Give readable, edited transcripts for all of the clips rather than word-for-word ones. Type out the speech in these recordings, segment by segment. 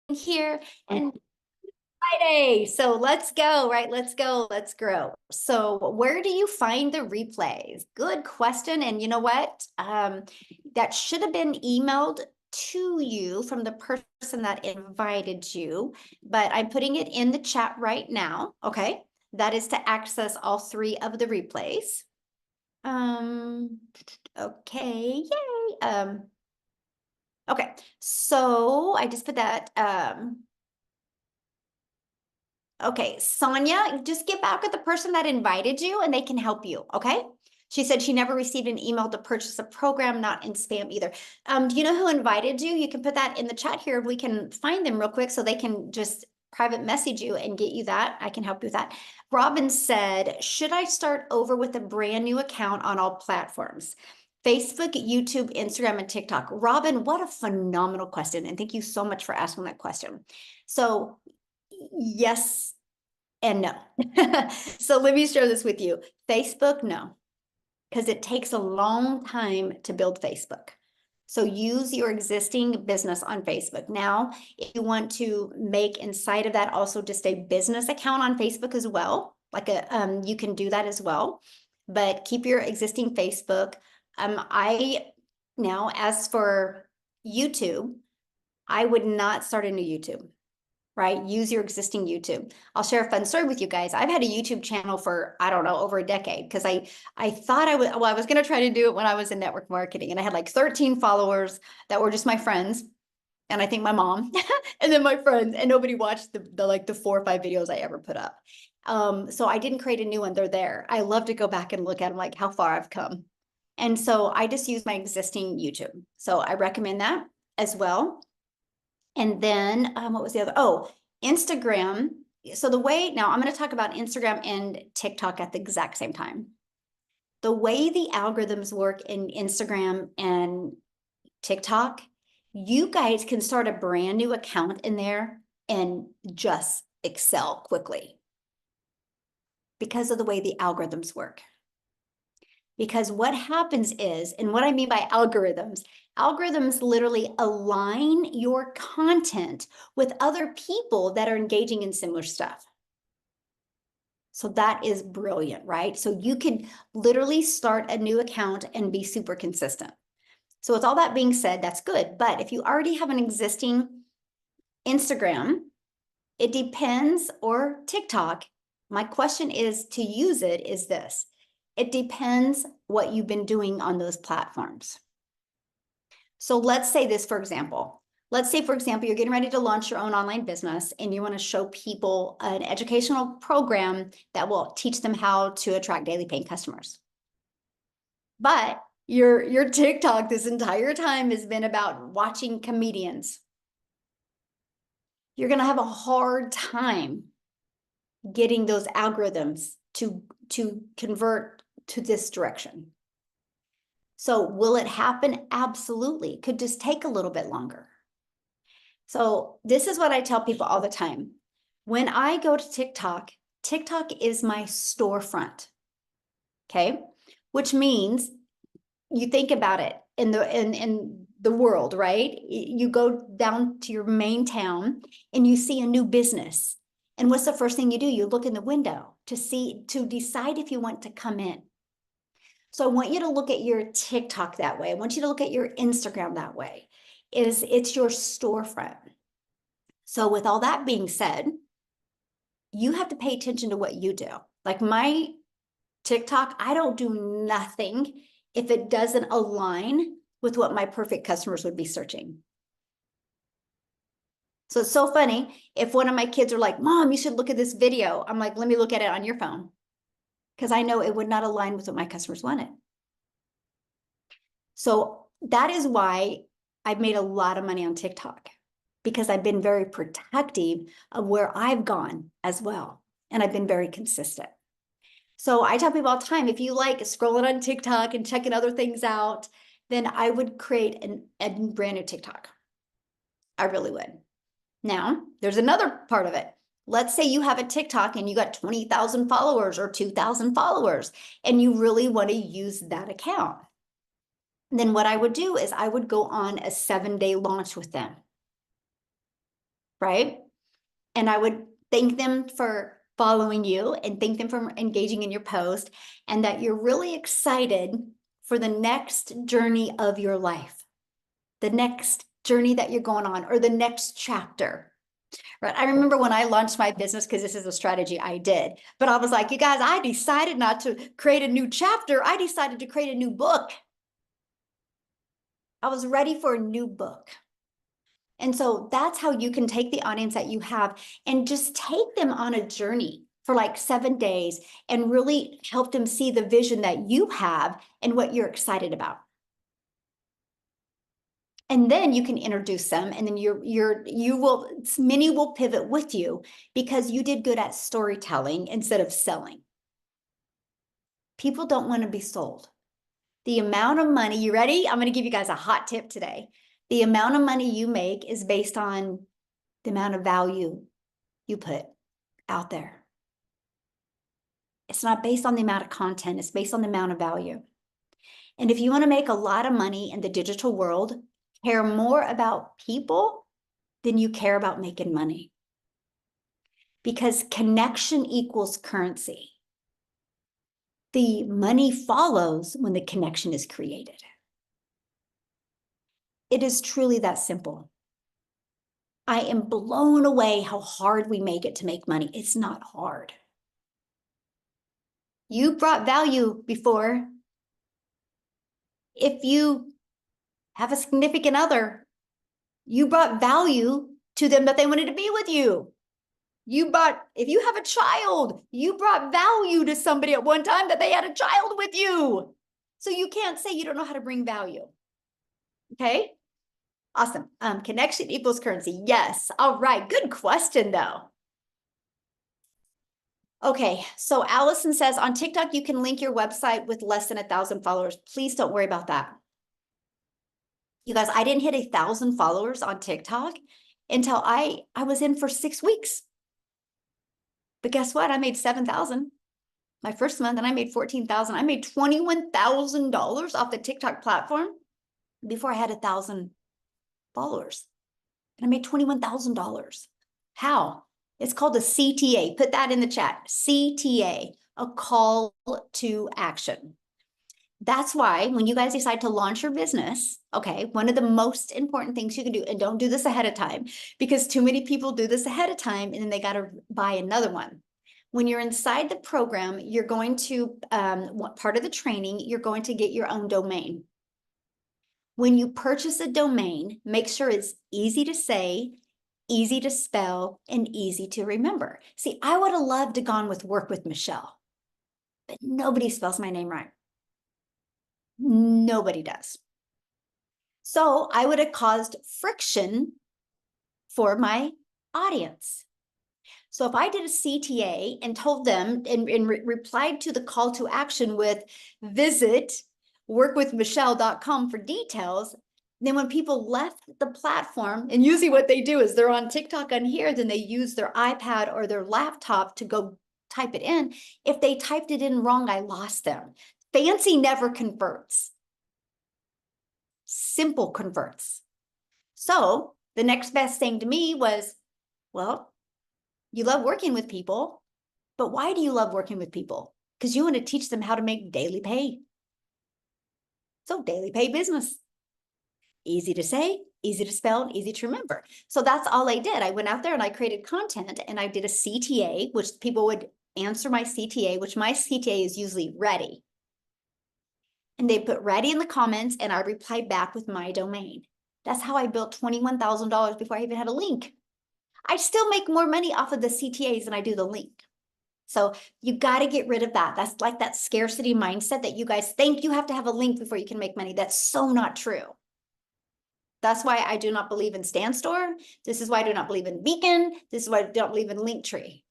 here and Friday. So let's go, right? Let's go, let's grow. So where do you find the replays? Good question. And you know what? That should have been emailed to you from the person that invited you, but I'm putting it in the chat right now. Okay. That is to access all 3 of the replays. Okay, yay. Okay, so I just put that, okay, Sonia, just get back with the person that invited you and they can help you, okay? She said she never received an email to purchase a program, not in spam either. Do you know who invited you? You can put that in the chat here. We can find them real quick so they can just private message you and get you that. I can help you with that. Robin said, should I start over with a brand new account on all platforms? Facebook, YouTube, Instagram, and TikTok. Robin, what a phenomenal question. And thank you so much for asking that question. So yes and no. So let me share this with you. Facebook, no, because it takes a long time to build Facebook. So use your existing business on Facebook. Now, if you want to make inside of that also just a business account on Facebook as well, like you can do that as well, but keep your existing Facebook. Now, as for YouTube, I would not start a new YouTube, right? Use your existing YouTube. I'll share a fun story with you guys. I've had a YouTube channel for, I don't know, over a decade because I thought I was going to try to do it when I was in network marketing, and I had like 13 followers that were just my friends. And I think my mom and then my friends, and nobody watched the 4 or 5 videos I ever put up. So I didn't create a new one. They're there. I love to go back and look at them, like how far I've come. And so I just use my existing YouTube. So I recommend that as well. And then what was the other? Oh, Instagram. So the way, now I'm going to talk about Instagram and TikTok at the exact same time. The way the algorithms work in Instagram and TikTok, you guys can start a brand new account in there and just excel quickly because of the way the algorithms work. Because what happens is, and what I mean by algorithms literally align your content with other people that are engaging in similar stuff. So that is brilliant, right? So you could literally start a new account and be super consistent. So with all that being said, that's good. But if you already have an existing Instagram, it depends, or TikTok, my question is to use it is this. It depends what you've been doing on those platforms. So let's say this, for example. Let's say, for example, you're getting ready to launch your own online business and you want to show people an educational program that will teach them how to attract daily paying customers. But your TikTok this entire time has been about watching comedians. You're going to have a hard time getting those algorithms to convert to this direction. So will it happen? Absolutely. It could just take a little bit longer. So this is what I tell people all the time. When I go to TikTok, TikTok is my storefront. Okay. Which means you think about it in the world, right? You go down to your main town and you see a new business. And what's the first thing you do? You look in the window to decide if you want to come in. So I want you to look at your TikTok that way. I want you to look at your Instagram that way. It's your storefront. So with all that being said, you have to pay attention to what you do. Like my TikTok, I don't do nothing if it doesn't align with what my perfect customers would be searching. So it's so funny. If one of my kids are like, Mom, you should look at this video. I'm like, let me look at it on your phone. Because I know it would not align with what my customers wanted. So that is why I've made a lot of money on TikTok, because I've been very protective of where I've gone as well. And I've been very consistent. So I tell people all the time, if you like scrolling on TikTok and checking other things out, then I would create a brand new TikTok. I really would. Now, there's another part of it. Let's say you have a TikTok and you got 20,000 followers or 2,000 followers, and you really want to use that account. Then what I would do is I would go on a 7-day launch with them. right? And I would thank them for following you and thank them for engaging in your post, and that you're really excited for the next journey of your life, the next journey that you're going on, or the next chapter. Right. I remember when I launched my business, because this is a strategy I did, but I was like, you guys, I decided not to create a new chapter. I decided to create a new book. I was ready for a new book. And so that's how you can take the audience that you have and just take them on a journey for like 7 days and really help them see the vision that you have and what you're excited about. And then you can introduce them, and then many will pivot with you because you did good at storytelling instead of selling. People don't want to be sold. The amount of money, you ready? I'm going to give you guys a hot tip today. The amount of money you make is based on the amount of value you put out there. It's not based on the amount of content, it's based on the amount of value. And if you want to make a lot of money in the digital world, care more about people than you care about making money. Because connection equals currency. The money follows when the connection is created. It is truly that simple. I am blown away how hard we make it to make money. It's not hard. You brought value before. If you have a significant other, you brought value to them that they wanted to be with you. If you have a child, you brought value to somebody at one time that they had a child with you. So you can't say you don't know how to bring value. Okay? Awesome. Connection equals currency. Yes. All right. Good question, though. Okay. So Allison says on TikTok, you can link your website with less than 1,000 followers. Please don't worry about that. You guys, I didn't hit 1,000 followers on TikTok until I was in for 6 weeks. But guess what? I made 7,000 my first month, and I made 14,000. I made $21,000 off the TikTok platform before I had 1,000 followers. And I made $21,000. How? It's called a CTA. Put that in the chat. CTA, a call to action. That's why when you guys decide to launch your business, okay, one of the most important things you can do, and don't do this ahead of time, because too many people do this ahead of time and then they got to buy another one. When you're inside the program, you're going to, part of the training, you're going to get your own domain. When you purchase a domain, make sure it's easy to say, easy to spell, and easy to remember. See, I would have loved to gone with Work with Michelle, but nobody spells my name right. Nobody does. So I would have caused friction for my audience. So if I did a CTA and told them and replied to the call to action with visit workwithmichelle.com for details, then when people left the platform, and usually what they do is they're on TikTok on here, then they use their iPad or their laptop to go type it in. If they typed it in wrong, I lost them. Fancy never converts. Simple converts. So the next best thing to me was, well, you love working with people, but why do you love working with people? Because you want to teach them how to make daily pay. So daily pay business. Easy to say, easy to spell, and easy to remember. So that's all I did. I went out there and I created content and I did a CTA, which people would answer my CTA, which my CTA is usually ready. And they put ready in the comments and I replied back with my domain. That's how I built $21,000 before I even had a link. I still make more money off of the CTAs than I do the link. So you got to get rid of that. That's like that scarcity mindset that you guys think you have to have a link before you can make money. That's so not true. That's why I do not believe in StanStore. This is why I do not believe in Beacon. This is why I don't believe in Linktree.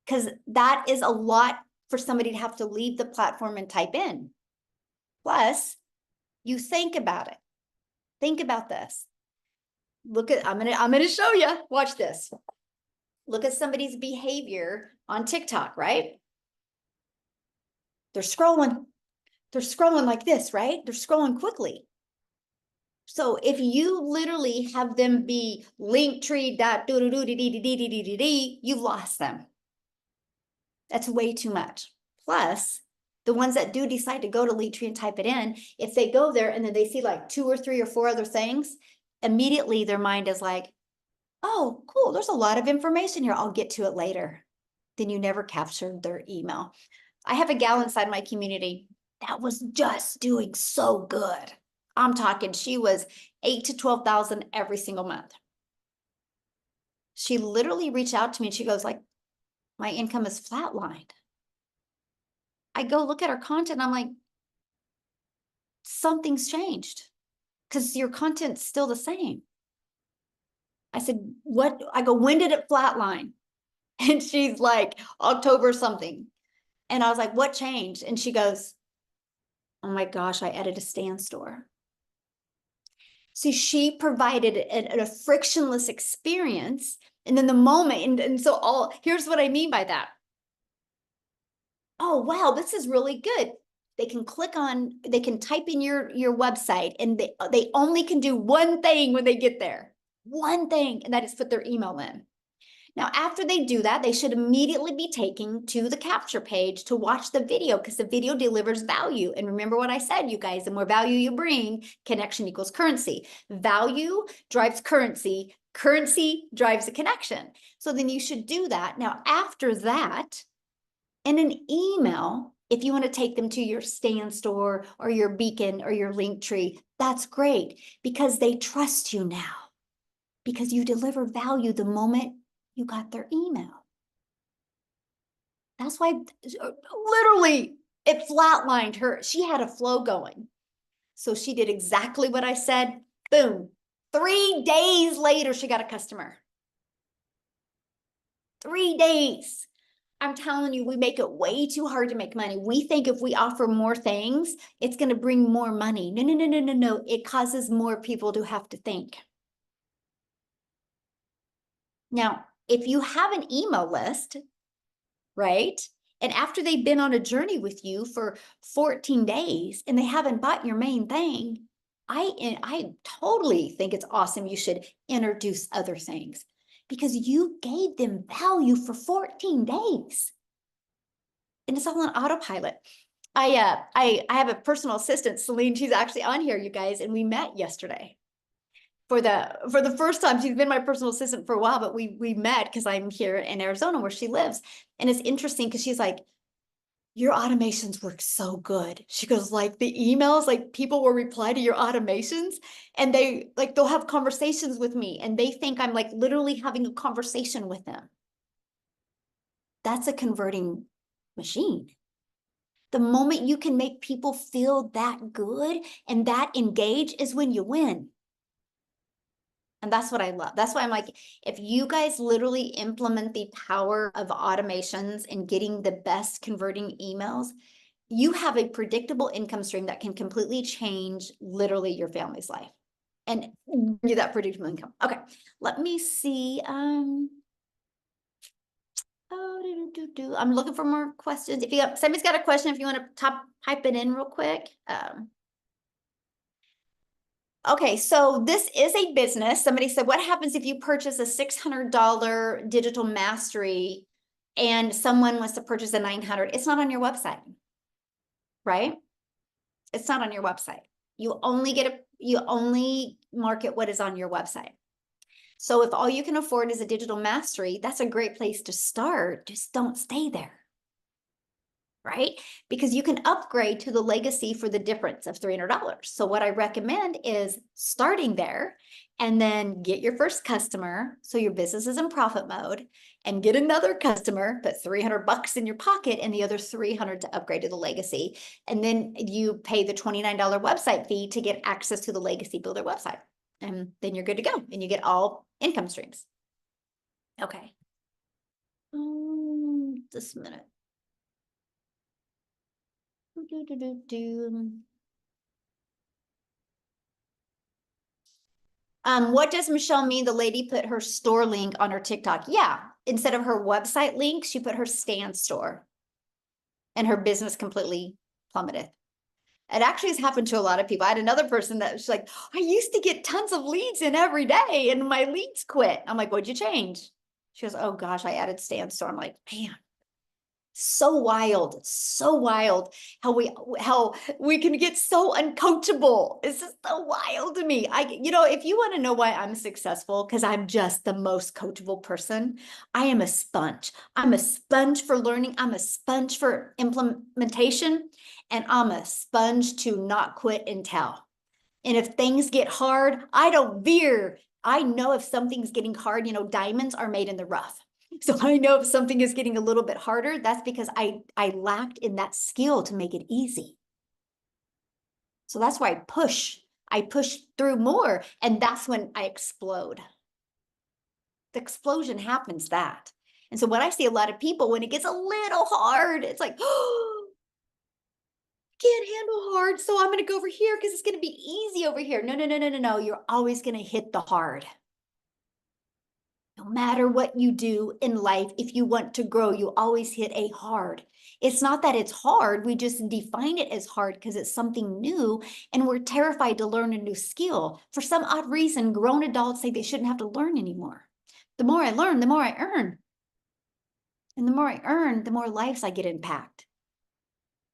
Because that is a lot for somebody to have to leave the platform and type in. Plus, you think about it. Think about this. Look at, I'm gonna show you. Watch this. Look at somebody's behavior on TikTok, right? They're scrolling. They're scrolling like this, right? They're scrolling quickly. So if you literally have them be linktree.do-do-do-dee-dee-dee-dee-dee-dee, you've lost them. That's way too much. Plus, the ones that do decide to go to Linktree and type it in, if they go there and then they see like 2 or 3 or 4 other things, immediately their mind is like, oh, cool, there's a lot of information here. I'll get to it later. Then you never captured their email. I have a gal inside my community that was just doing so good. I'm talking, she was 8 to 12,000 every single month. She literally reached out to me and she goes like, my income is flatlined. I go look at her content. I'm like, something's changed because your content's still the same. I said, what? I go, when did it flatline? And she's like, October something. And I was like, what changed? And she goes, oh my gosh, I added a stand store. See, she provided a frictionless experience. And then the moment, and so here's what I mean by that. Oh, wow, this is really good. They can click on, they can type in your website, and they only can do one thing when they get there. One thing, and that is put their email in. Now, after they do that, they should immediately be taken to the capture page to watch the video, because the video delivers value. And remember what I said, you guys, the more value you bring, connection equals currency. Value drives currency. Currency drives a connection. So then you should do that. Now, after that, in an email, if you want to take them to your stand store or your beacon or your link tree, that's great because they trust you now, because you deliver value the moment you got their email. That's why literally it flatlined her. She had a flow going. So she did exactly what I said. Boom. 3 days later, she got a customer. 3 days. I'm telling you, we make it way too hard to make money. We think if we offer more things, it's going to bring more money. No, no, no, no, no, no. It causes more people to have to think. Now, if you have an email list, right? And after they've been on a journey with you for 14 days and they haven't bought your main thing, I totally think it's awesome. You should introduce other things because you gave them value for 14 days. And it's all on autopilot. I have a personal assistant, Celine. She's actually on here, you guys, and we met yesterday for the first time. She's been my personal assistant for a while, but we met because I'm here in Arizona where she lives. And it's interesting because she's like, your automations work so good. She goes, like the emails, like people will reply to your automations and they'll have conversations with me and they think I'm like literally having a conversation with them. That's a converting machine. The moment you can make people feel that good and that engaged is when you win. And that's what I love. That's why I'm like, if you guys literally implement the power of automations and getting the best converting emails, you have a predictable income stream that can completely change literally your family's life and do that predictable income. Okay, let me see. I'm looking for more questions. If you have, somebody's got a question, if you want to type it in real quick. Okay, so this is a business. Somebody said, what happens if you purchase a $600 digital mastery and someone wants to purchase a 900? It's not on your website, right? It's not on your website. You only market what is on your website. So if all you can afford is a digital mastery, that's a great place to start. Just don't stay there, right? Because you can upgrade to the legacy for the difference of $300. So what I recommend is starting there and then get your first customer. So your business is in profit mode, and get another customer, put $300 in your pocket and the other 300 to upgrade to the legacy. And then you pay the $29 website fee to get access to the legacy builder website. And then you're good to go and you get all income streams. Okay. Just a minute. What does Michelle mean? The lady put her store link on her TikTok. Yeah, instead of her website link, she put her stand store and her business completely plummeted. It actually has happened to a lot of people. I had another person that was like, I used to get tons of leads in every day and my leads quit. I'm like, what'd you change? She goes, oh gosh, I added stamps. So I'm like, man, so wild how we can get so uncoachable. It's just so wild to me. If you want to know why I'm successful, because I'm just the most coachable person. I am a sponge. I'm a sponge for learning. I'm a sponge for implementation, and I'm a sponge to not quit and tell. And if things get hard, I don't veer. I know if something's getting hard, diamonds are made in the rough. So I know if something is getting a little bit harder, that's because I lacked in that skill to make it easy. So that's why I push through more, and that's when I explode. The explosion happens that. And so when I see a lot of people, when it gets a little hard, it's like, oh, can't handle hard, so I'm going to go over here because it's going to be easy over here. No. You're always going to hit the hard. No matter what you do in life, if you want to grow, you always hit a hard. It's not that it's hard. We just define it as hard because it's something new and we're terrified to learn a new skill. For some odd reason, grown adults say they shouldn't have to learn anymore. The more I learn, the more I earn. And the more I earn, the more lives I get impact.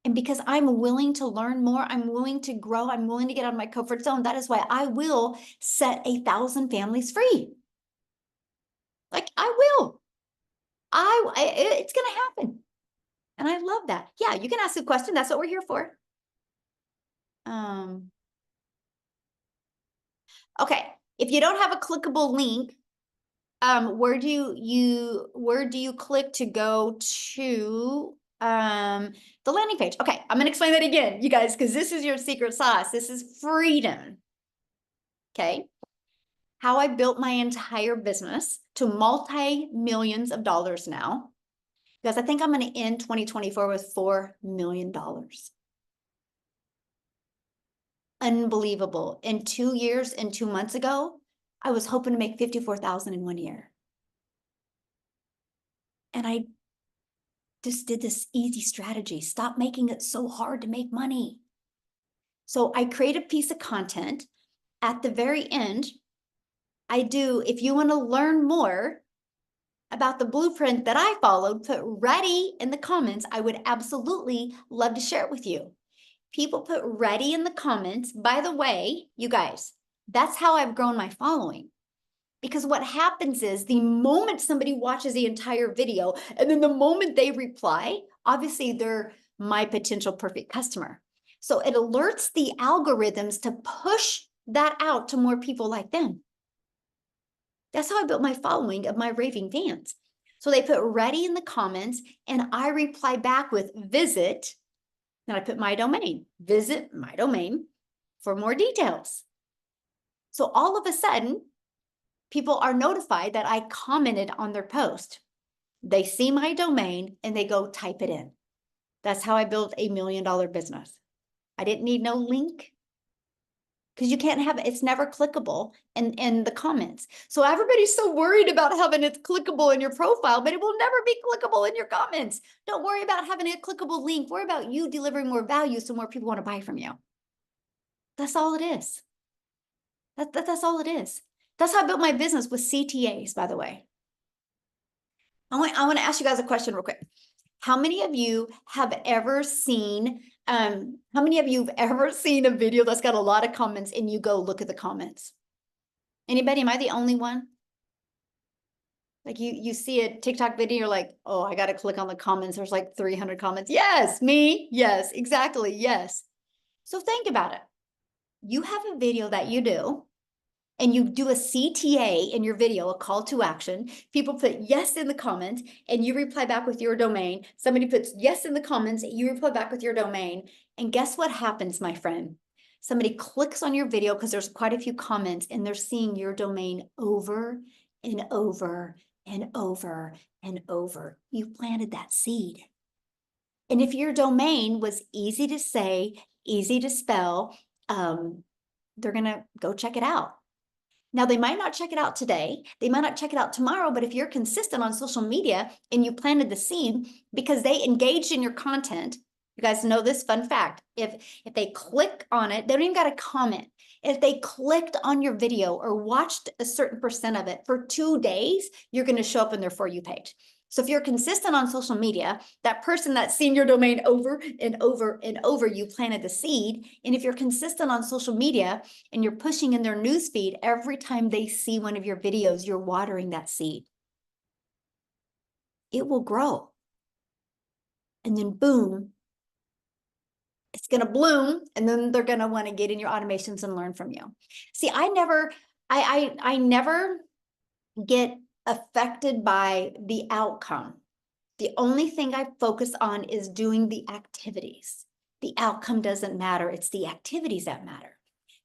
And because I'm willing to learn more, I'm willing to grow, I'm willing to get out of my comfort zone. That is why I will set 1,000 families free. Like I will. It's going to happen. And I love that. Yeah, you can ask a question. That's what we're here for. Okay. If you don't have a clickable link, where do you click to go to the landing page? Okay, I'm gonna explain that again, you guys, because this is your secret sauce. This is freedom. Okay. How I built my entire business to multi-millions of dollars now, because I think I'm going to end 2024 with $4 million. Unbelievable. In 2 years and 2 months ago, I was hoping to make 54,000 in 1 year. And I just did this easy strategy. Stop making it so hard to make money. So I create a piece of content. At the very end, if you want to learn more about the blueprint that I followed, put ready in the comments. I would absolutely love to share it with you. People put ready in the comments. By the way, you guys, that's how I've grown my following. Because what happens is the moment somebody watches the entire video and then the moment they reply, obviously they're my potential perfect customer. So it alerts the algorithms to push that out to more people like them. That's how I built my following of my raving fans. So they put ready in the comments and I reply back with visit. And I put my domain, visit my domain for more details. So all of a sudden, people are notified that I commented on their post. They see my domain and they go type it in. That's how I built $1 million business. I didn't need no link because you can't have it. It's never clickable in the comments. So everybody's so worried about having it clickable in your profile, but it will never be clickable in your comments. Don't worry about having a clickable link. Worry about you delivering more value so more people want to buy from you. That's all it is. That's all it is. That's how I built my business with CTAs, by the way. I want to ask you guys a question real quick. How many of you have ever seen, how many of you have ever seen a video that's got a lot of comments and you go look at the comments? Anybody? Am I the only one? Like you see a TikTok video, you're like, oh, I got to click on the comments. There's like 300 comments. Yes, me. Yes, exactly. Yes. So think about it. You have a video that you do and you do a CTA in your video, a call to action. People put yes in the comments and you reply back with your domain. Somebody puts yes in the comments, you reply back with your domain. And guess what happens, my friend? Somebody clicks on your video because there's quite a few comments and they're seeing your domain over and over and over and over. You planted that seed. And if your domain was easy to say, easy to spell, they're going to go check it out. Now, they might not check it out today. They might not check it out tomorrow, but if you're consistent on social media and you planted the seed because they engaged in your content, You guys know this fun fact. If they click on it, they don't even got to comment. If they clicked on your video or watched a certain percent of it for 2 days, you're going to show up in their For You page. So if you're consistent on social media, that person that's seen your domain over and over and over, you planted the seed. And if you're consistent on social media and you're pushing in their newsfeed, every time they see one of your videos, you're watering that seed. It will grow. And then boom, it's going to bloom, and then they're going to want to get in your automations and learn from you. See, I never get affected by the outcome. The only thing I focus on is doing the activities. The outcome doesn't matter. It's the activities that matter.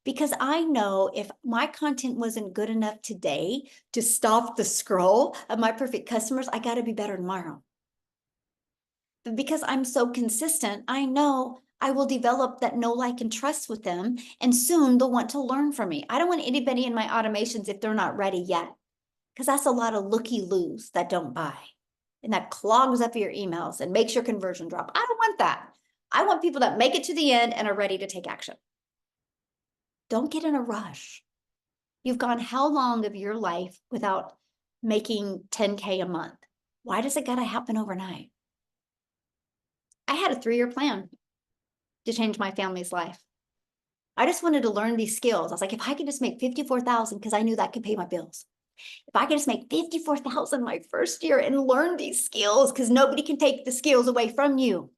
Because I know if my content wasn't good enough today to stop the scroll of my perfect customers, I got to be better tomorrow. But because I'm so consistent, I know I will develop that know, like, and trust with them. And soon they'll want to learn from me. I don't want anybody in my automations if they're not ready yet, because that's a lot of looky-loos that don't buy. And that clogs up your emails and makes your conversion drop. I don't want that. I want people that make it to the end and are ready to take action. Don't get in a rush. You've gone how long of your life without making 10K a month? Why does it got to happen overnight? I had a 3-year plan to change my family's life. I just wanted to learn these skills. I was like, if I could just make 54,000, because I knew that could pay my bills. If I could just make 54,000 my first year and learn these skills, because nobody can take the skills away from you.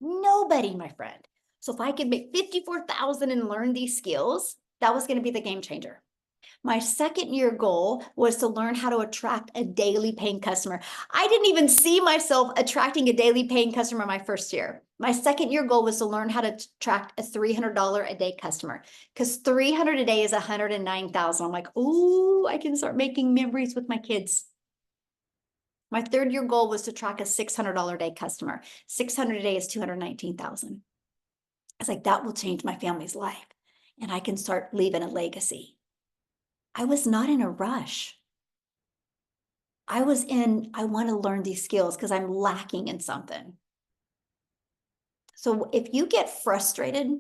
Nobody, my friend. So if I could make 54,000 and learn these skills, that was going to be the game changer. My 2nd year goal was to learn how to attract a daily paying customer. I didn't even see myself attracting a daily paying customer my 1st year. My 2nd year goal was to learn how to attract a $300 a day customer, because 300 a day is 109,000. I'm like, ooh, I can start making memories with my kids. My 3rd year goal was to track a $600 a day customer. 600 a day is 219,000. I was like, that will change my family's life, and I can start leaving a legacy. I was not in a rush. I want to learn these skills because I'm lacking in something. So if you get frustrated,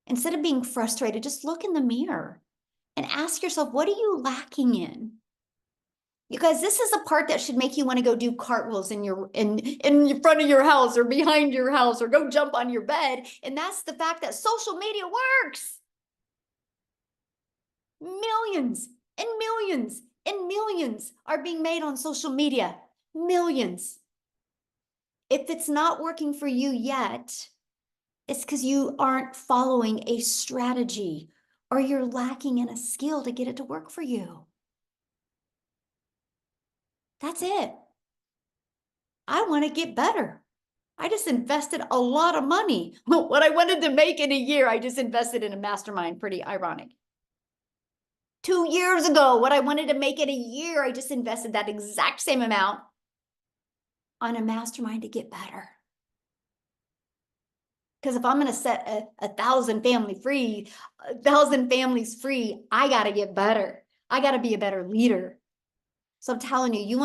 instead of being frustrated, just look in the mirror and ask yourself, what are you lacking in? You guys, this is the part that should make you want to go do cartwheels in front of your house or behind your house, or go jump on your bed. And that's the fact that social media works. Millions and millions and millions are being made on social media. Millions. If it's not working for you yet, it's because you aren't following a strategy, or you're lacking in a skill to get it to work for you. That's it. I want to get better. I just invested a lot of money. What I wanted to make in a year, I just invested in a mastermind. Pretty ironic. 2 years ago, what I wanted to make in a year, I just invested that exact same amount on a mastermind to get better. Because if I'm going to set a 1,000 families free, I got to get better. I got to be a better leader. So I'm telling you, you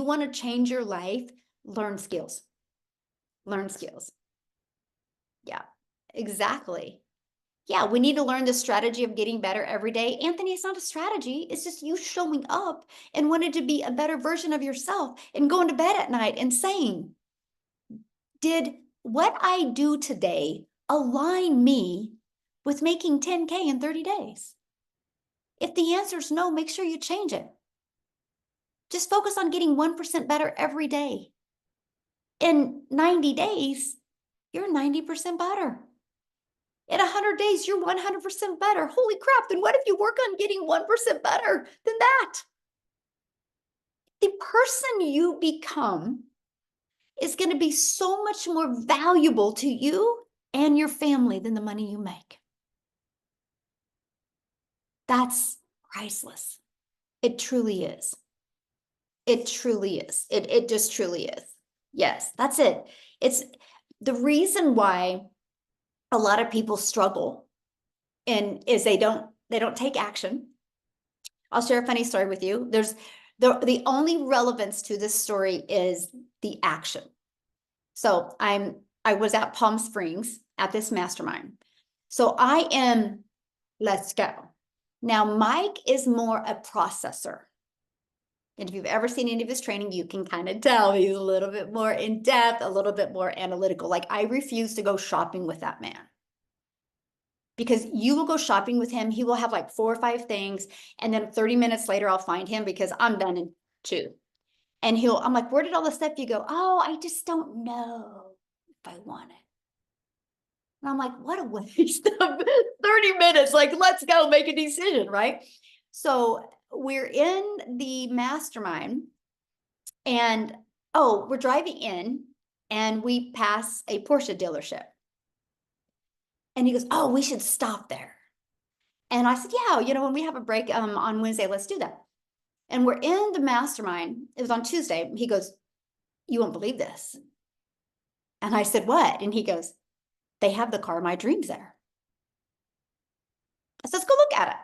want to change your life, learn skills. Learn skills. Yeah, exactly. Yeah, we need to learn the strategy of getting better every day. Anthony, it's not a strategy. It's just you showing up and wanting to be a better version of yourself, and going to bed at night and saying, did what I do today align me with making 10K in 30 days? If the answer is no, make sure you change it. Just focus on getting 1% better every day. In 90 days, you're 90% better. In 100 days, you're 100% better. Holy crap, then what if you work on getting 1% better than that? The person you become is going to be so much more valuable to you and your family than the money you make. That's priceless. It truly is. It truly is. It just truly is. Yes, that's it. It's the reason why a lot of people struggle and is they don't take action. I'll share a funny story with you. There's the only relevance to this story is the action. So I'm I was at Palm Springs at this mastermind. So let's go. Now, Mike is more a processor. And if you've ever seen any of his training, you can kind of tell he's a little bit more in depth, a little bit more analytical. Like, I refuse to go shopping with that man. Because you will go shopping with him, he will have like 4 or 5 things, and then 30 minutes later, I'll find him because I'm done in 2. And I'm like, where did all the stuff you go? Oh, I just don't know if I want it. And I'm like, what a waste of 30 minutes. Like, let's go make a decision, right? So we're in the mastermind and, we're driving in and we pass a Porsche dealership. And he goes, oh, we should stop there. And I said, yeah, when we have a break on Wednesday, let's do that. And we're in the mastermind. It was on Tuesday. He goes, you won't believe this. And I said, what? And he goes, they have the car of my dreams there. I said, let's go look at it.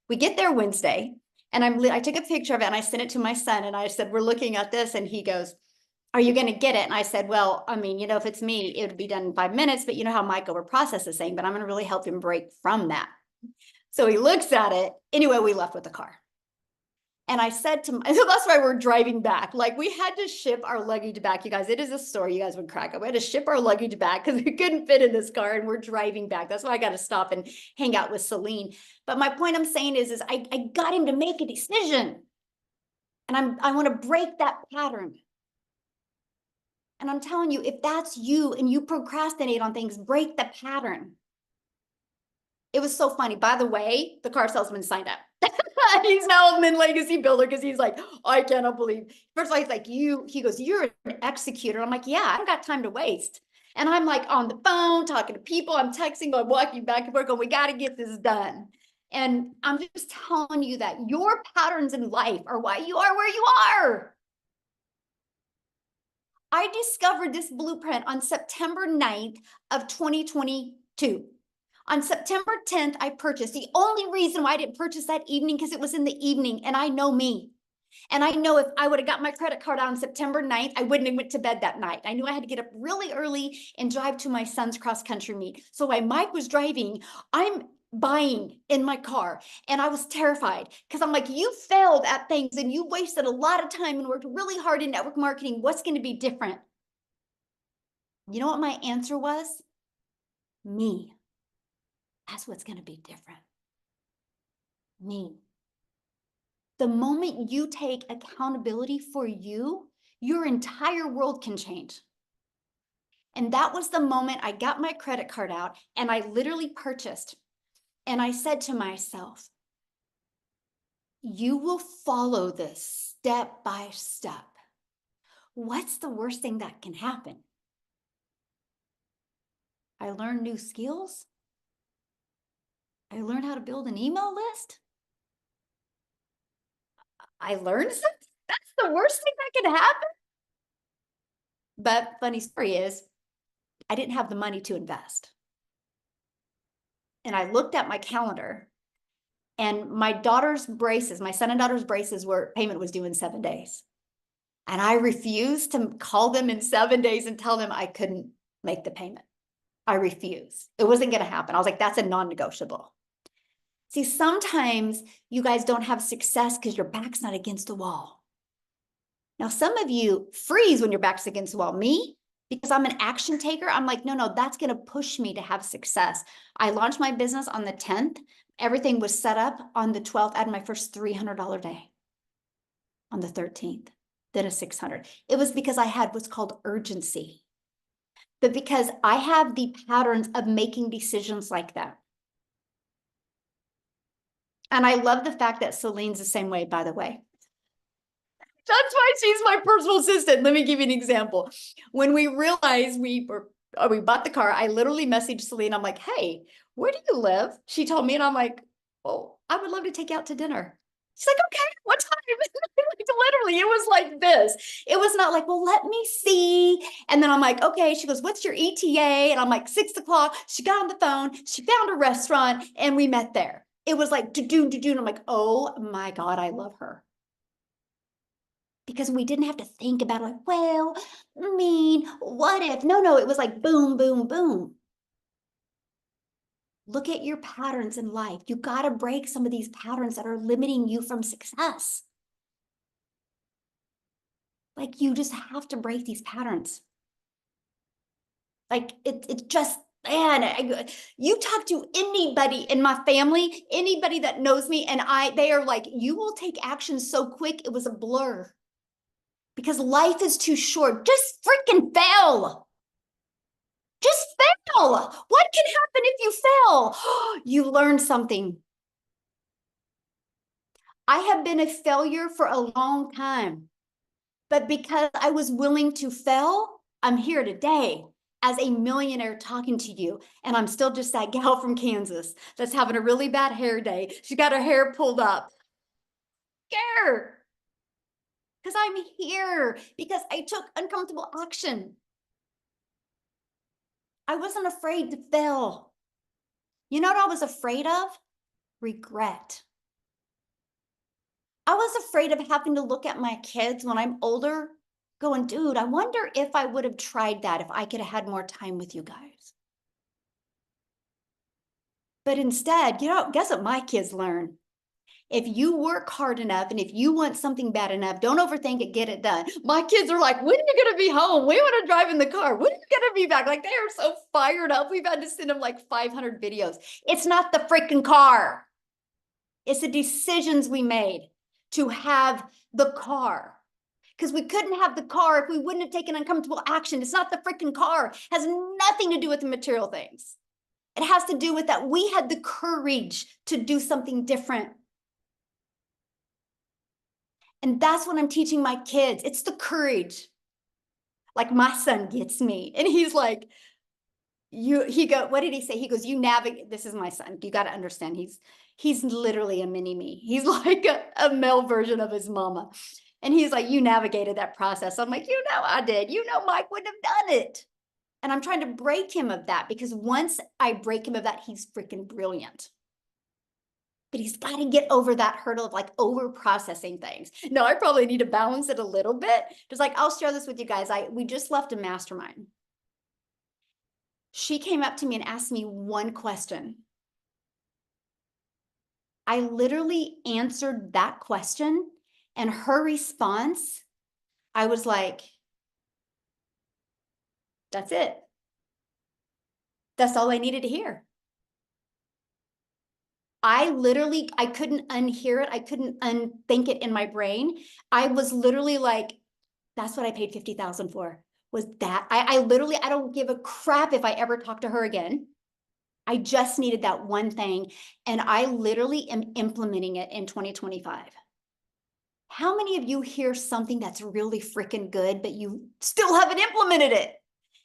We get there Wednesday, and I took a picture of it and I sent it to my son. And I said, we're looking at this. And he goes, are you going to get it? And I said, well, I mean, if it's me, it would be done in 5 minutes, but you know how Mike overprocesses this thing, but I'm going to really help him break from that. So he looks at it. Anyway, we left with the car. And I said to him, so that's why we're driving back. Like, we had to ship our luggage back, you guys. It is a story you guys would crack up. We had to ship our luggage back because we couldn't fit in this car, and we're driving back. That's why I got to stop and hang out with Celine. But my point I'm saying is I got him to make a decision. And I want to break that pattern. And I'm telling you, if that's you and you procrastinate on things, break the pattern. It was so funny. By the way, the car salesman signed up. He's now a legacy builder because he's like, I cannot believe. First of all, he's like, he goes, you're an executor. I'm like, yeah, I don't got time to waste. And I'm like on the phone, talking to people. I'm texting, I'm walking back and forth, going, we got to get this done. And I'm just telling you that your patterns in life are why you are where you are. I discovered this blueprint on September 9th of 2022. On September 10th, I purchased. The only reason why I didn't purchase that evening, because it was in the evening, and I know me. And I know if I would have got my credit card out on September 9th, I wouldn't have went to bed that night. I knew I had to get up really early and drive to my son's cross-country meet. So while Mike was driving, I'm buying in my car, and I was terrified because I'm like, you failed at things and you wasted a lot of time and worked really hard in network marketing. What's going to be different? You know what my answer was? Me. That's what's going to be different. Me. The moment you take accountability for you, your entire world can change. And that was the moment I got my credit card out and I literally purchased. And I said to myself, you will follow this step by step. What's the worst thing that can happen? I learned new skills. I learned how to build an email list. I learned something. That's the worst thing that can happen. But funny story is, I didn't have the money to invest. And I looked at my calendar, and my daughter's braces, my son and daughter's braces, payment was due in 7 days. And I refused to call them in 7 days and tell them I couldn't make the payment. I refused. It wasn't going to happen. I was like, that's a non-negotiable. See, sometimes you guys don't have success because your back's not against the wall. Now, some of you freeze when your back's against the wall. Me, because I'm an action taker, I'm like, no, that's going to push me to have success. I launched my business on the 10th. Everything was set up on the 12th. I had my first $300 day on the 13th, then a 600. It was because I had what's called urgency. But because I have the patterns of making decisions like that. And I love the fact that Celine's the same way, by the way. That's why she's my personal assistant. Let me give you an example. When we realized we bought the car, I literally messaged Celine. I'm like, hey, where do you live? She told me, and I'm like, oh, I would love to take you out to dinner. She's like, okay, what time? Like, literally, it was like this. It was not like, well, let me see. And then I'm like, okay. She goes, what's your ETA? And I'm like, 6 o'clock. She got on the phone. She found a restaurant, and we met there. It was like, do-do. I'm like, oh my God, I love her. because we didn't have to think about like, well, I mean, what if? No, it was like boom, boom, boom. Look at your patterns in life. You got to break some of these patterns that are limiting you from success. Like you just have to break these patterns. Like it's just, man, you talk to anybody in my family, anybody that knows me, and they are like, you will take action so quick, it was a blur. Because life is too short. Just freaking fail. Just fail. What can happen if you fail? You learn something. I have been a failure for a long time, but because I was willing to fail, I'm here today as a millionaire talking to you. And I'm still just that gal from Kansas that's having a really bad hair day. She got her hair pulled up. Scared. Because I'm here, because I took uncomfortable action. I wasn't afraid to fail. You know what I was afraid of? Regret. I was afraid of having to look at my kids when I'm older, going, dude, I wonder if I would have tried that, if I could have had more time with you guys. But instead, guess what my kids learn? If you work hard enough and if you want something bad enough, don't overthink it, get it done. My kids are like, when are you going to be home? We want to drive in the car. When are you going to be back? Like, they are so fired up. We've had to send them like 500 videos. It's not the freaking car. It's the decisions we made to have the car. Because we couldn't have the car if we wouldn't have taken uncomfortable action. It's not the freaking car. It has nothing to do with the material things. It has to do with that we had the courage to do something different. And that's what I'm teaching my kids. It's the courage. Like my son gets me. And he's like, what did he say? He goes, you navigate. This is my son. You got to understand. He's literally a mini me. He's like a male version of his mama. And he's like, you navigated that process. I'm like, I did. Mike wouldn't have done it. And I'm trying to break him of that, because once I break him of that, he's freaking brilliant. But he's got to get over that hurdle of like over processing things. No, I probably need to balance it a little bit. Just like, I'll share this with you guys. We just left a mastermind. She came up to me and asked me one question. I literally answered that question, and her response, I was like, that's it. That's all I needed to hear. I couldn't unhear it. I couldn't unthink it in my brain. I was literally like, that's what I paid 50,000 for, was that. I literally, I don't give a crap if I ever talk to her again. I just needed that one thing. And I literally am implementing it in 2025. How many of you hear something that's really freaking good, but you still haven't implemented it?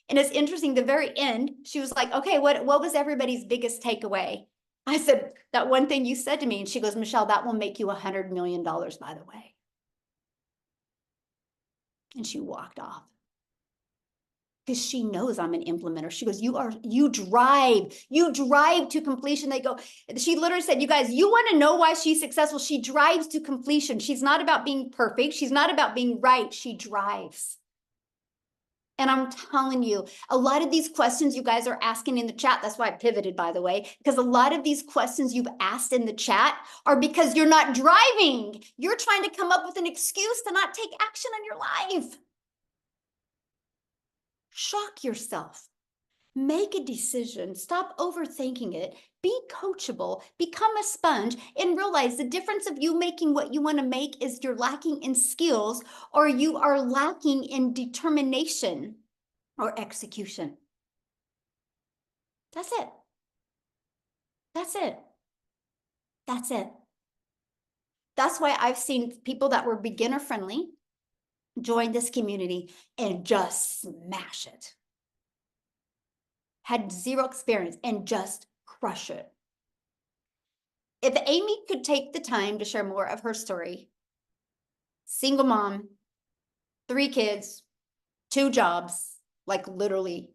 And it's interesting, the very end, she was like, okay, what was everybody's biggest takeaway? I said, that one thing you said to me. And she goes, Michelle, that will make you $100 million, by the way. And she walked off. Because she knows I'm an implementer. She goes, you drive to completion. She literally said, you guys, you want to know why she's successful? She drives to completion. She's not about being perfect. She's not about being right. She drives. And I'm telling you, a lot of these questions you guys are asking in the chat, that's why I pivoted, by the way, because a lot of these questions you've asked in the chat are because you're not driving. You're trying to come up with an excuse to not take action in your life. Shock yourself. Make a decision. Stop overthinking it. Be coachable. Become a sponge, and realize the difference of you making what you want to make is you're lacking in skills, or you are lacking in determination or execution. That's it. That's it. That's it. That's why I've seen people that were beginner friendly join this community and just smash it. Had zero experience and just crush it. If Amy could take the time to share more of her story, single mom, 3 kids, 2 jobs, like literally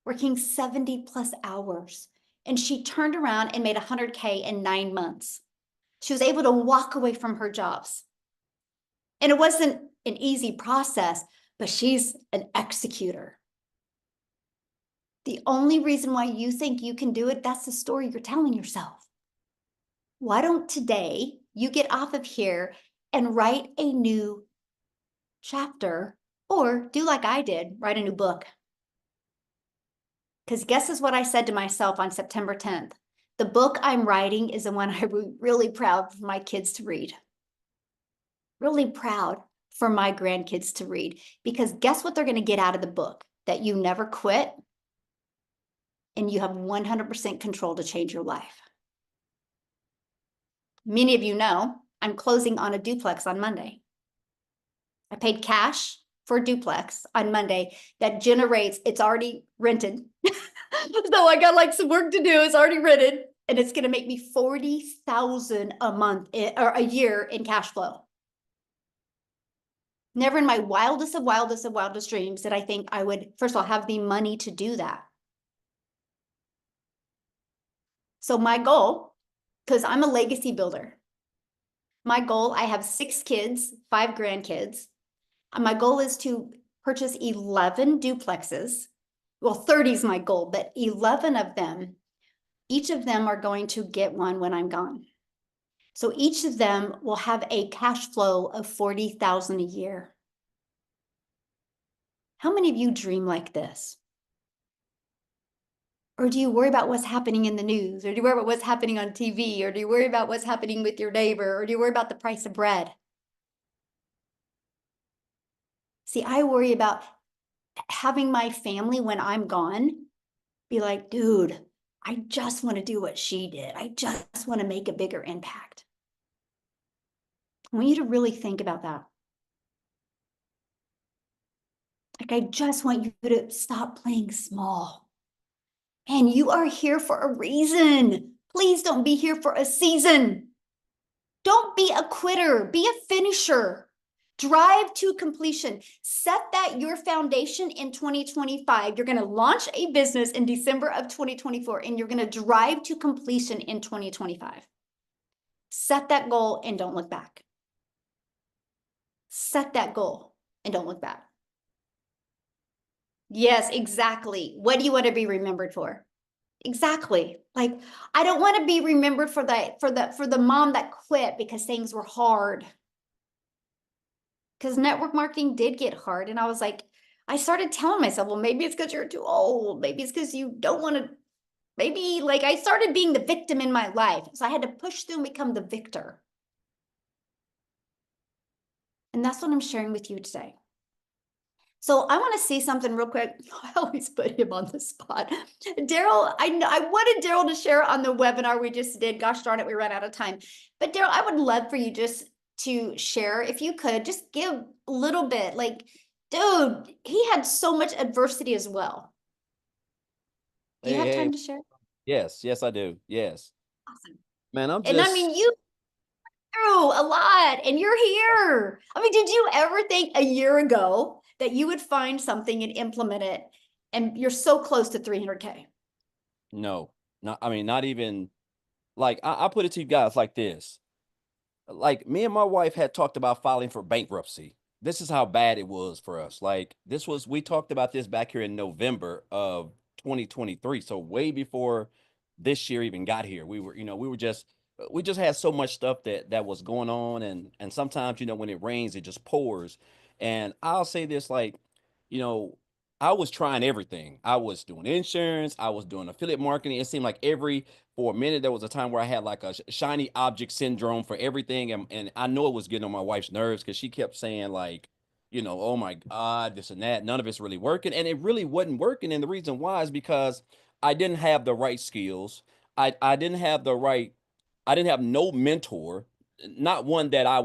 working 70+ hours. And she turned around and made 100K in 9 months. She was able to walk away from her jobs. And it wasn't an easy process, but she's an executor. The only reason why you think you can do it, that's the story you're telling yourself. Why don't today you get off of here and write a new chapter, or do like I did, write a new book? Because guess is what I said to myself on September 10th. The book I'm writing is the one I'm really proud for my kids to read. Really proud for my grandkids to read. Because guess what they're going to get out of the book? That you never quit and you have 100% control to change your life. Many of you know I'm closing on a duplex on Monday. I paid cash for a duplex on Monday that generates, it's already rented. So I got like some work to do. It's already rented, and it's going to make me $40,000 a month or a year in cash flow. Never in my wildest of wildest dreams did I think I would, first of all, have the money to do that. So my goal, because I'm a legacy builder, my goal, I have 6 kids, 5 grandkids. My goal is to purchase 11 duplexes. Well, 30 is my goal, but 11 of them, each of them are going to get one when I'm gone. So each of them will have a cash flow of 40,000 a year. How many of you dream like this? Or do you worry about what's happening in the news? Or do you worry about what's happening on TV? Or do you worry about what's happening with your neighbor? Or do you worry about the price of bread? See, I worry about having my family when I'm gone be like, dude, I just want to do what she did. I just want to make a bigger impact. I want you to really think about that. Like, I just want you to stop playing small. And you are here for a reason. Please don't be here for a season. Don't be a quitter, be a finisher. Drive to completion. Set that your foundation in 2025. You're going to launch a business in December of 2024, and you're going to drive to completion in 2025. Set that goal and don't look back. Set that goal and don't look back. Yes, exactly. What do you want to be remembered for? Exactly. Like, I don't want to be remembered for the mom that quit because things were hard. Because network marketing did get hard. And I was like, I started telling myself, well, maybe it's because you're too old. Maybe it's because you don't want to, maybe like I started being the victim in my life. So I had to push through and become the victor. And that's what I'm sharing with you today. So I want to see something real quick. I always put him on the spot. Daryl, I wanted Daryl to share on the webinar we just did. Gosh darn it, we ran out of time. But Daryl, I would love for you just to share, if you could, just give a little bit. Like, dude, he had so much adversity as well. Do you have time to share? Yes, yes, I do. Yes. Awesome. Man, I'm And I just mean, you through a lot and you're here. I mean, did you ever think a year ago that you would find something and implement it and you're so close to 300K? no, not I mean, not even like I put it to you guys like this. Like me and my wife had talked about filing for bankruptcy. This is how bad it was for us. Like this was we talked about this back here in November of 2023. So way before this year even got here. We were, we were just we just had so much stuff that was going on, and sometimes, when it rains it just pours. And I'll say this, like, you know, I was trying everything. I was doing insurance, I was doing affiliate marketing. It seemed like for a minute there was a time where I had like a shiny object syndrome for everything, and I know it was getting on my wife's nerves because she kept saying like, oh my God, this and that. None of it's really working, and it really wasn't working. And the reason why is because I didn't have the right skills. I didn't have the right. I didn't have no mentor, not one that I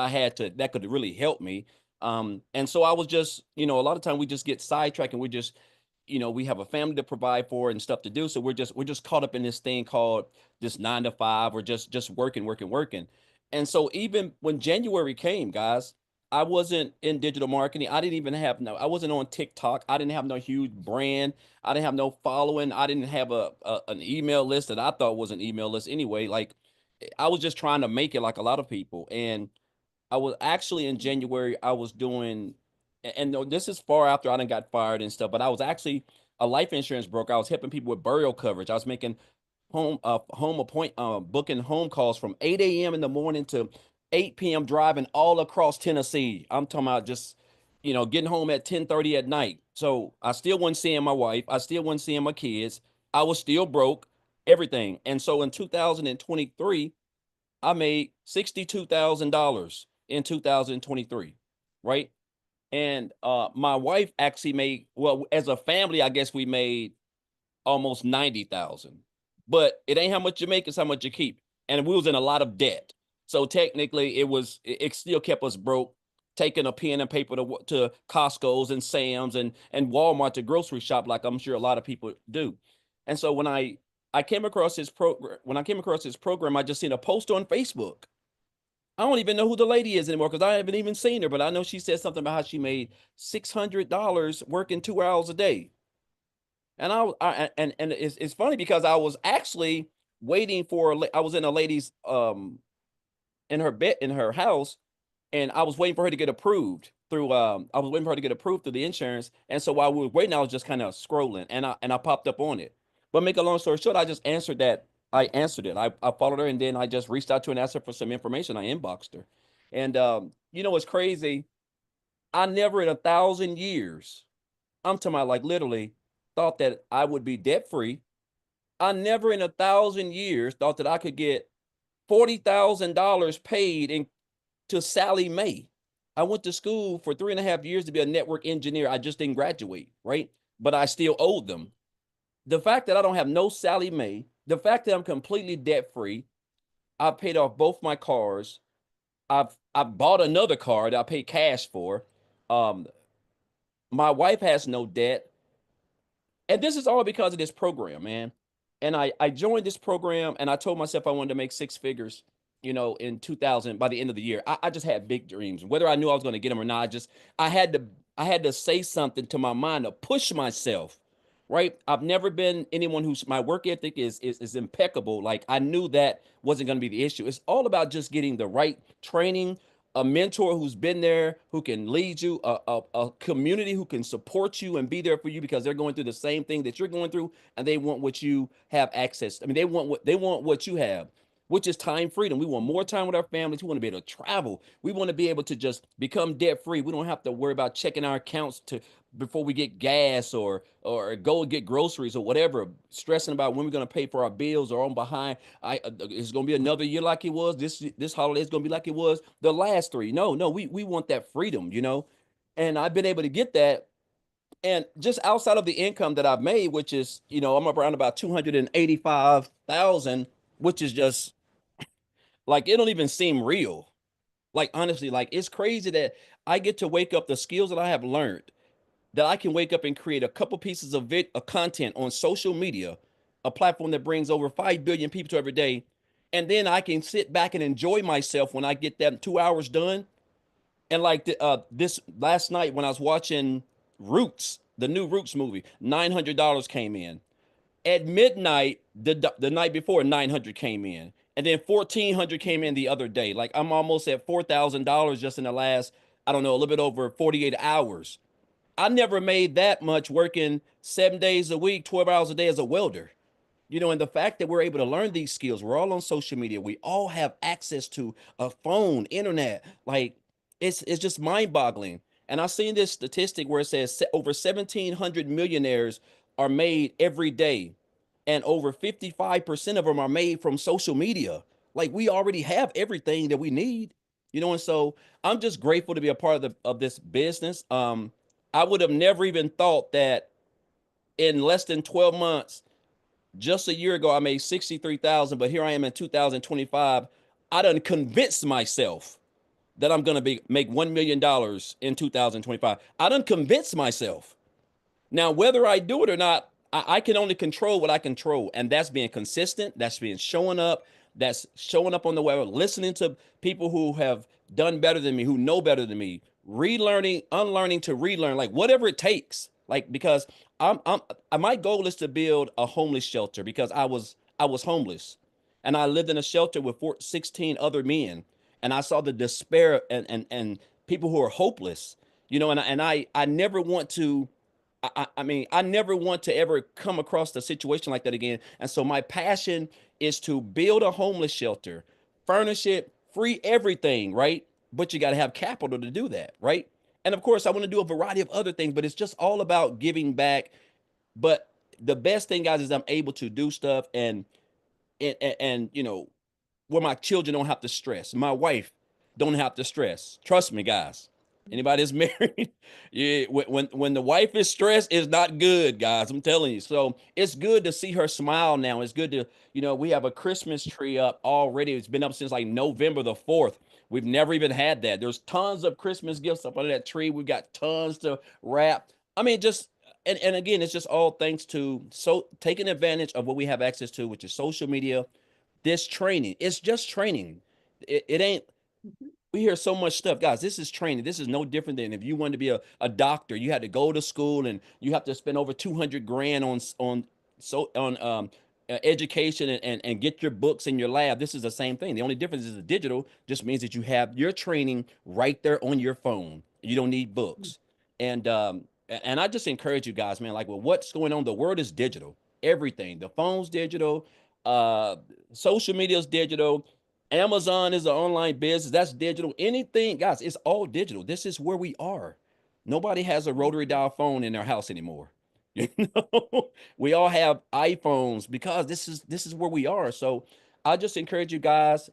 had that could really help me. And so I was just, a lot of time we just get sidetracked, and we just, we have a family to provide for and stuff to do. So we're just caught up in this thing called this 9 to 5, or just working, working, working. And so even when January came, guys, I wasn't in digital marketing. I wasn't on TikTok. I didn't have no huge brand. I didn't have no following. I didn't have an email list that I thought was an email list anyway. Like, I was just trying to make it like a lot of people. And I was actually in January, I was doing, and no, this is far after I done got fired and stuff, but I was actually a life insurance broker. I was helping people with burial coverage. I was making booking home calls from 8 a.m. in the morning to 8 p.m. driving all across Tennessee. I'm talking about just, getting home at 10:30 at night. So I still wasn't seeing my wife. I still wasn't seeing my kids. I was still broke, everything. And so in 2023, I made $62,000 in 2023, right? And my wife actually made, well, as a family, I guess we made almost 90,000. But it ain't how much you make, it's how much you keep. And we was in a lot of debt. So technically it still kept us broke, taking a pen and paper to Costco's and Sam's and Walmart to grocery shop, like I'm sure a lot of people do. And so I came across this program, I just seen a post on Facebook. I don't even know who the lady is anymore because I haven't even seen her, but I know she said something about how she made $600 working 2 hours a day. And and it's funny because I was actually waiting for I was in a lady's in her bed in her house, and I was waiting for her to get approved through I was waiting for her to get approved through the insurance. And so while we were waiting, I was just kind of scrolling, and I popped up on it. But make a long story short, I just answered that. I answered it. I followed her, and then I just reached out to her and asked her for some information. I inboxed her. And what's crazy? I never in 1,000 years, I'm talking about like literally, thought that I would be debt free. I never in 1,000 years thought that I could get $40,000 paid to Sally Mae. I went to school for 3.5 years to be a network engineer. I just didn't graduate, right? But I still owed them. The fact that I don't have no Sally Mae, the fact that I'm completely debt free, I paid off both my cars. I've bought another car that I paid cash for. Um, my wife has no debt. And this is all because of this program, man. And I joined this program, and I told myself I wanted to make six figures, in 2000 by the end of the year. I just had big dreams. Whether I knew I was going to get them or not, I had to I had to say something to my mind to push myself. Right? I've never been anyone who's my work ethic is impeccable. Like I knew that wasn't going to be the issue. It's all about just getting the right training, a mentor who's been there, who can lead you, a community who can support you and be there for you because they're going through the same thing that you're going through, and they want what you have access. I mean, they want what you have, which is time freedom. We want more time with our families. We want to be able to travel. We want to be able to just become debt free. We don't have to worry about checking our accounts to before we get gas or go get groceries or whatever, stressing about when we're going to pay for our bills or on behind. It's going to be another year like it was. This holiday is going to be like it was the last three. No, we want that freedom. And I've been able to get that. And just outside of the income that I've made, which is, I'm up around about 285,000, which is just like it don't even seem real. Like honestly, like it's crazy that I get to wake up the skills that I have learned, that I can wake up and create a couple pieces of content on social media, a platform that brings over 5 billion people to every day. And then I can sit back and enjoy myself when I get that 2 hours done. And like this last night when I was watching Roots, the new Roots movie, $900 came in. At midnight, the night before, 900 came in. And then 1,400 came in the other day. Like I'm almost at $4,000 just in the last, I don't know, a little bit over 48 hours. I never made that much working 7 days a week, 12 hours a day as a welder. And the fact that we're able to learn these skills, we're all on social media. We all have access to a phone, internet. Like it's just mind-boggling. And I've seen this statistic where it says over 1,700 millionaires are made every day, and over 55% of them are made from social media. Like we already have everything that we need. And so I'm just grateful to be a part of this business. I would have never even thought that in less than 12 months, just a year ago, I made 63,000, but here I am in 2025. I done convinced myself that I'm gonna make $1 million in 2025. I done convinced myself. Now, whether I do it or not, I can only control what I control, and that's being consistent. That's being showing up. That's showing up on the web, listening to people who have done better than me, who know better than me, relearning, unlearning to relearn, like whatever it takes. Like because my goal is to build a homeless shelter because I was homeless, and I lived in a shelter with 16 other men, and I saw the despair and people who are hopeless, you know, and I never want to. I mean, I never want to ever come across a situation like that again. And so my passion is to build a homeless shelter, furnish it, free everything, right? But you got to have capital to do that, right? And of course, I want to do a variety of other things, but it's just all about giving back. But the best thing, guys, is I'm able to do stuff and you know, where my children don't have to stress. My wife don't have to stress. Trust me, guys. Anybody that's married, yeah, when the wife is stressed, it's not good, guys. I'm telling you. So it's good to see her smile now. It's good to, you know, we have a Christmas tree up already. It's been up since like November the 4th. We've never even had that. There's tons of Christmas gifts up under that tree. We've got tons to wrap. I mean, just and again, it's just all thanks to so taking advantage of what we have access to, which is social media, this training. It's just training. It ain't, Mhm. we hear so much stuff. Guys, this is training. This is no different than if you wanted to be a doctor, you had to go to school and you have to spend over 200 grand on education and get your books in your lab. This is the same thing. The only difference is the digital just means that you have your training right there on your phone. You don't need books. And I just encourage you guys, man, like, well, what's going on? The world is digital. Everything. The phone's digital, uh social media is digital. Amazon is an online business. That's digital. Anything, guys, it's all digital. This is where we are. Nobody has a rotary dial phone in their house anymore. You know, we all have iPhones because this is where we are. So I just encourage you guys,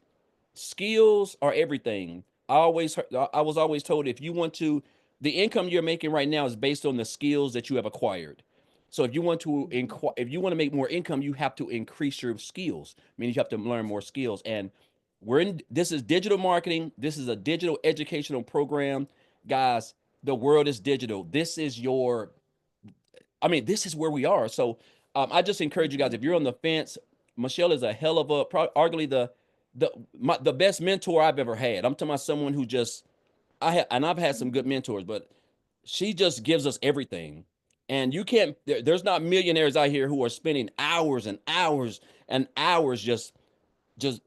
skills are everything. I was always told if you want to, the income you're making right now is based on the skills that you have acquired. So if you want to if you want to make more income, you have to increase your skills. Meaning you have to learn more skills. And this is digital marketing. This is a digital educational program. Guys, the world is digital. This is your, I mean, this is where we are. So I just encourage you guys, if you're on the fence, Michelle is a hell of a, arguably the best mentor I've ever had. I'm talking about someone who just, and I've had some good mentors, but she just gives us everything. And you can't, there's not millionaires out here who are spending hours and hours and hours just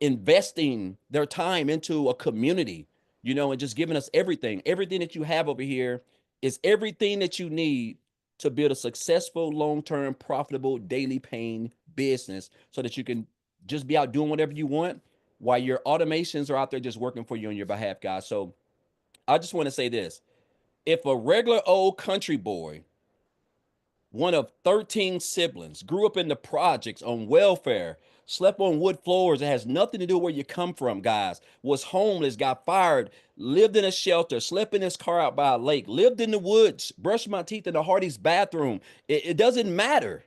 investing their time into a community, you know, and just giving us everything. Everything that you have over here is everything that you need to build a successful, long-term, profitable, daily paying business so that you can just be out doing whatever you want while your automations are out there just working for you on your behalf, guys. So I just want to say this. If a regular old country boy, one of 13 siblings, grew up in the projects on welfare, slept on wood floors, it has nothing to do where you come from, guys, was homeless, got fired, lived in a shelter, slept in his car out by a lake, lived in the woods, brushed my teeth in the Hardy's bathroom. It doesn't matter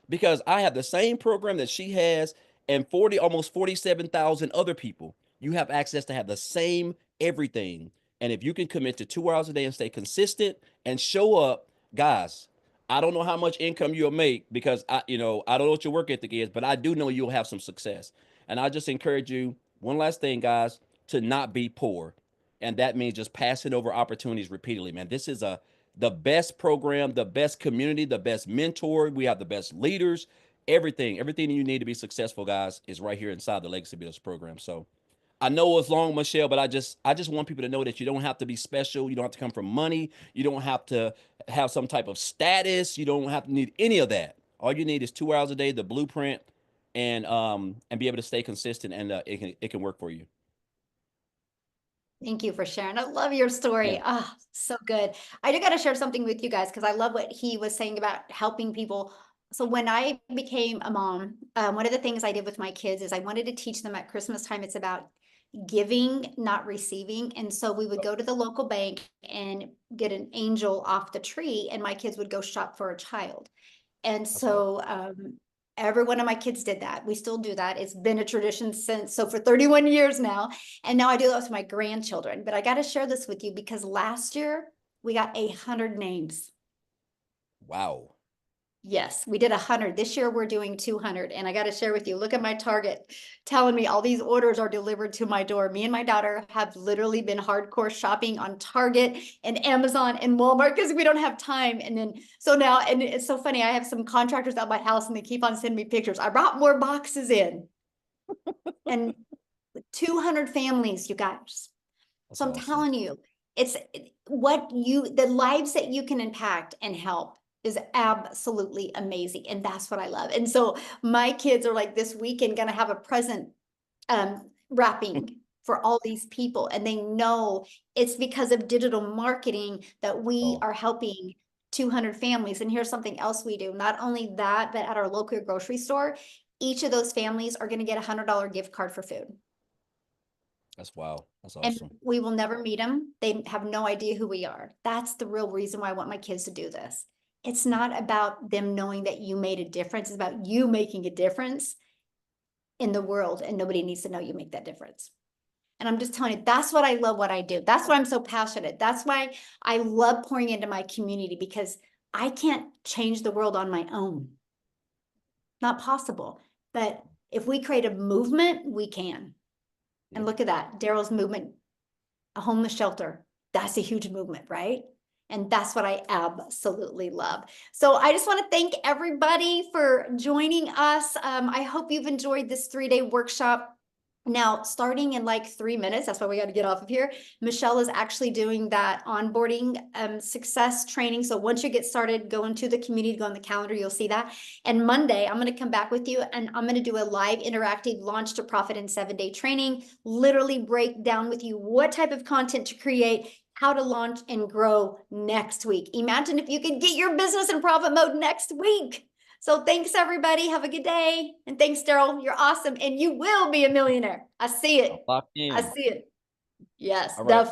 because I have the same program that she has and almost 47,000 other people. You have access to have the same everything. And if you can commit to 2 hours a day and stay consistent and show up, guys, I don't know how much income you'll make because I don't know what your work ethic is, but I do know you'll have some success. And I just encourage you, one last thing, guys, to not be poor. And that means just passing over opportunities repeatedly, man. This is the best program, the best community, the best mentor. We have the best leaders. Everything you need to be successful, guys, is right here inside the Legacy Builders program. So I know it's long, Michelle, but I just want people to know that you don't have to be special. You don't have to come from money. You don't have to have some type of status. You don't have to need any of that. All you need is 2 hours a day, the blueprint, and be able to stay consistent, and it can work for you. Thank you for sharing. I love your Yeah. story. Ah, so good. I do got to share something with you guys because I love what he was saying about helping people. So when I became a mom, one of the things I did with my kids is I wanted to teach them at Christmas time. It's about giving, not receiving. And so we would go to the local bank and get an angel off the tree, and my kids would go shop for a child. And That's awesome. so every one of my kids did that. We still do that. It's been a tradition since, so for 31 years now. And now I do that with my grandchildren. But I got to share this with you because last year we got 100 names. Wow. Yes, we did 100. This year we're doing 200. And I got to share with you, look at my Target telling me all these orders are delivered to my door. Me and my daughter have literally been hardcore shopping on Target and Amazon and Walmart because we don't have time. And then, so now, and it's so funny, I have some contractors at my house and they keep on sending me pictures. I brought more boxes in. And 200 families, you guys. That's So I'm awesome. telling you, it's the lives that you can impact and help is absolutely amazing. And that's what I love. And so my kids are like this weekend going to have a present wrapping for all these people. And they know it's because of digital marketing that we Oh, are helping 200 families. And here's something else we do. Not only that, but at our local grocery store, each of those families are going to get $100 gift card for food. that's wow. That's And awesome. we will never meet them. They have no idea who we are. That's the real reason why I want my kids to do this. It's not about them knowing that you made a difference. It's about you making a difference in the world, and nobody needs to know you make that difference. And I'm just telling you, that's what I love what I do. That's why I'm so passionate. That's why I love pouring into my community, because I can't change the world on my own. Not possible. But if we create a movement, we can. And Yep. look at that, Daryl's movement, a homeless shelter. That's a huge movement, right? And that's what I absolutely love. So I just want to thank everybody for joining us. I hope you've enjoyed this 3-day workshop. Now, starting in like 3 minutes, that's why we got to get off of here. Michelle is actually doing that onboarding success training. So once you get started, go into the community, go on the calendar, you'll see that. And Monday, I'm going to come back with you and I'm going to do a live interactive launch to profit in 7-day training, literally break down with you what type of content to create, how to launch and grow next week. Imagine if you could get your business in profit mode next week. So thanks, everybody. Have a good day. And thanks, Daryl. You're awesome. And you will be a millionaire. I see I'm it. locked I in. see it. Yes, All right. definitely.